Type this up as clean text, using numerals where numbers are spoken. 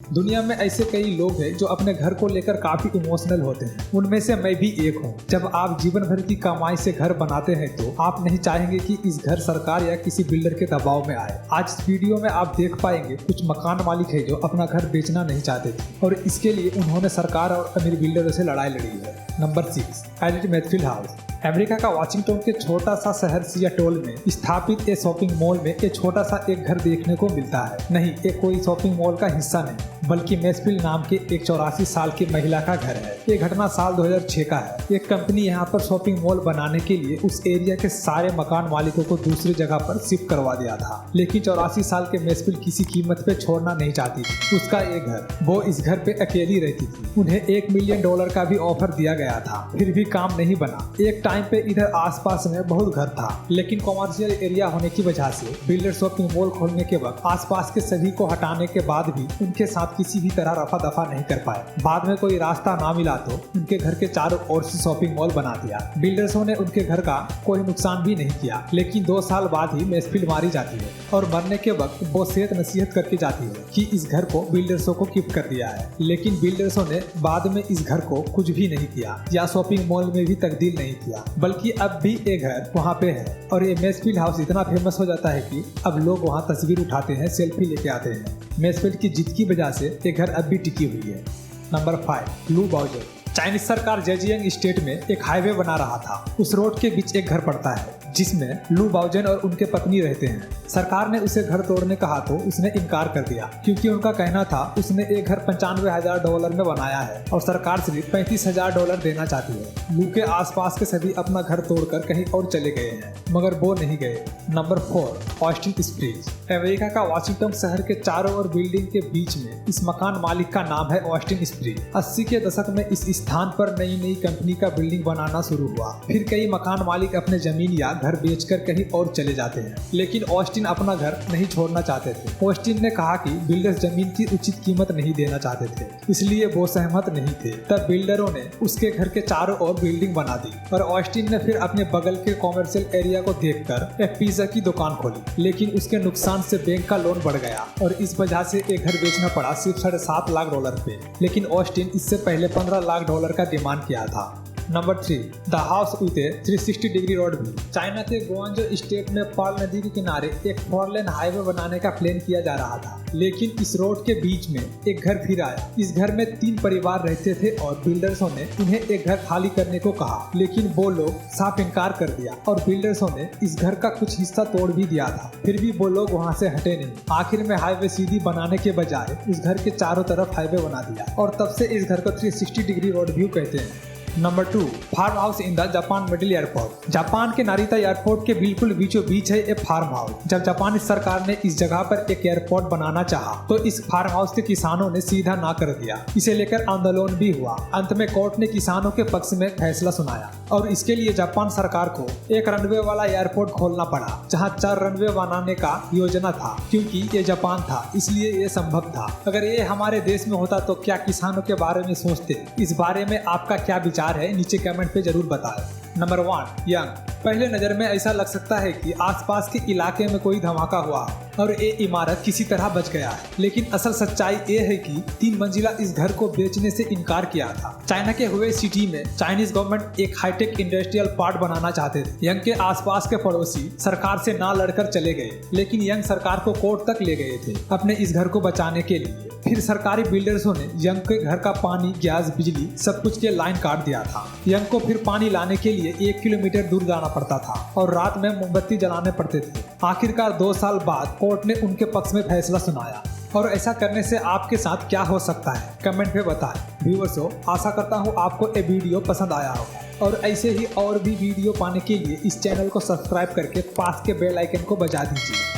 दुनिया में ऐसे कई लोग हैं जो अपने घर को लेकर काफी इमोशनल होते हैं। उनमें से मैं भी एक हूँ। जब आप जीवन भर की कमाई से घर बनाते हैं तो आप नहीं चाहेंगे कि इस घर सरकार या किसी बिल्डर के दबाव में आए। आज इस वीडियो में आप देख पाएंगे कुछ मकान मालिक है जो अपना घर बेचना नहीं चाहते थे और इसके लिए उन्होंने सरकार और अमीर बिल्डरों से लड़ाई लड़ी है। नंबर 6, एलिट मैथफील्ड हाउस। अमेरिका का वाशिंगटन के छोटा सा शहर सियाटल में स्थापित एक शॉपिंग मॉल में एक छोटा सा एक घर देखने को मिलता है। नहीं, एक कोई शॉपिंग मॉल का हिस्सा नहीं, बल्कि मैथफील्ड नाम के एक 84 साल की महिला का घर है। ये घटना साल 2006 का है। एक कंपनी यहाँ पर शॉपिंग मॉल बनाने के लिए उस एरिया के सारे मकान मालिकों को दूसरी जगह पर शिफ्ट करवा दिया था, लेकिन 84 साल के मैथफील्ड किसी कीमत पे छोड़ना नहीं चाहती थी उसका ये घर। वो इस घर पे अकेली रहती थी। उन्हें $1 मिलियन का भी ऑफर दिया गया था, फिर भी काम नहीं बना। एक टाइम पे इधर आसपास में बहुत घर था, लेकिन कॉमर्शियल एरिया होने की वजह से बिल्डर शॉपिंग मॉल खोलने के वक्त आसपास के सभी को हटाने के बाद भी उनके साथ किसी भी तरह रफा दफा नहीं कर पाए। बाद में कोई रास्ता ना मिला तो उनके घर के चारों ओर से शॉपिंग मॉल बना दिया। बिल्डर्सों ने उनके घर का कोई नुकसान भी नहीं किया, लेकिन 2 साल बाद ही मैथफील्ड मारी जाती है और मरने के वक्त वो सेहत नसीहत करके जाती है कि इस घर को बिल्डर्सों को गिफ्ट कर दिया है। लेकिन बिल्डर्सों ने बाद में इस घर को कुछ भी नहीं किया या शॉपिंग मॉल में भी तब्दील नहीं किया, बल्कि अब भी ये घर वहाँ पे है। और ये मैथफील्ड हाउस इतना फेमस हो जाता है कि अब लोग वहाँ तस्वीर उठाते हैं, सेल्फी लेके आते हैं। मैथफील्ड की जीत की वजह से ये घर अब भी टिकी हुई है। नंबर 5, लू बाओजर। चाइनीज सरकार जेजियांग स्टेट में एक हाईवे बना रहा था। उस रोड के बीच एक घर पड़ता है जिसमें लू बाओजन और उनके पत्नी रहते हैं। सरकार ने उसे घर तोड़ने कहा तो उसने इनकार कर दिया, क्योंकि उनका कहना था उसने एक घर $95,000 में बनाया है और सरकार सिर्फ $35,000 देना चाहती है। लू के आसपास के सभी अपना घर तोड़कर कहीं और चले गए हैं, मगर वो नहीं गए। Number 4, Austin springs. अमेरिका का वाशिंगटन शहर के चारों ओर बिल्डिंग के बीच में इस मकान मालिक का नाम है ऑस्टिन स्प्रिंग। 80 के दशक में इस स्थान पर नई कंपनी का बिल्डिंग बनाना शुरू हुआ। फिर कई मकान मालिक अपने जमीन या घर बेचकर कहीं और चले जाते हैं, लेकिन ऑस्टिन अपना घर नहीं छोड़ना चाहते थे। ऑस्टिन ने कहा कि बिल्डर्स जमीन की उचित कीमत नहीं देना चाहते थे, इसलिए वो सहमत नहीं थे। तब बिल्डरों ने उसके घर के चारों ओर बिल्डिंग बना दी और ऑस्टिन ने फिर अपने बगल के कॉमर्शियल एरिया को देखकर एक पिज्जा की दुकान खोली, लेकिन उसके नुकसान से बैंक का लोन बढ़ गया और इस वजह से एक घर बेचना पड़ा सिर्फ $7.5 लाख पे। लेकिन ऑस्टिन इससे पहले $15 लाख का डिमांड किया था। Number 3, the house with A 360 degree road view. China के गुआंगझो स्टेट में पाल नदी के किनारे एक 4 लेन हाईवे बनाने का प्लान किया जा रहा था, लेकिन इस रोड के बीच में एक घर फिर आया। इस घर में 3 परिवार रहते थे और बिल्डर्सों ने उन्हें एक घर खाली करने को कहा, लेकिन वो लोग साफ इनकार कर दिया और बिल्डर्सों ने इस घर का कुछ हिस्सा तोड़ भी दिया था। फिर भी वो लोग वहाँ से हटे नहीं। आखिर में हाईवे सीधी बनाने के बजाय उस घर के चारों तरफ हाईवे बना दिया और तब से इस घर को 360 डिग्री रोड व्यू कहते हैं। Number 2, farm house in the Japan middle airport. Japan के नारिता एयरपोर्ट के बिल्कुल बीचों बीच है एक फार्म हाउस। जब जापानी सरकार ने इस जगह पर एक एयरपोर्ट बनाना चाहा तो इस फार्म हाउस के किसानों ने सीधा ना कर दिया। इसे लेकर आंदोलन भी हुआ। अंत में कोर्ट ने किसानों के पक्ष में फैसला सुनाया और इसके लिए जापान सरकार को एक रनवे वाला एयरपोर्ट खोलना पड़ा, जहाँ 4 रनवे बनाने का योजना था। क्योंकि ये जापान था इसलिए ये संभव था। अगर ये हमारे देश में होता तो क्या किसानों के बारे में सोचते? इस बारे में आपका क्या विचार है, नीचे कमेंट पे जरूर बताएं। Number 1, young. पहले नजर में ऐसा लग सकता है कि आसपास के इलाके में कोई धमाका हुआ और ये इमारत किसी तरह बच गया है, लेकिन असल सच्चाई ये है कि 3 मंजिला इस घर को बेचने से इनकार किया था। चाइना के हुए सिटी में चाइनीज गवर्नमेंट एक हाईटेक इंडस्ट्रियल पार्क बनाना चाहते थे। यंग के आसपास के पड़ोसी सरकार से ना लड़कर चले गए, लेकिन यंग सरकार को कोर्ट तक ले गए थे अपने इस घर को बचाने के लिए। फिर सरकारी बिल्डर्सों ने यंग के घर का पानी, गैस, बिजली सब कुछ के लाइन काट दिया था। यंग को फिर पानी लाने के लिए 1 किलोमीटर दूर जाना पड़ता था और रात में मोमबत्ती जलाने पड़ते थे। आखिरकार 2 साल बाद कोर्ट ने उनके पक्ष में फैसला सुनाया। और ऐसा करने से आपके साथ क्या हो सकता है, कमेंट में बताएं। व्यूअर्स, आशा करता हूँ आपको ये वीडियो पसंद आया होगा और ऐसे ही और भी वीडियो पाने के लिए इस चैनल को सब्सक्राइब करके पास के बेल आइकन को बजा दीजिए।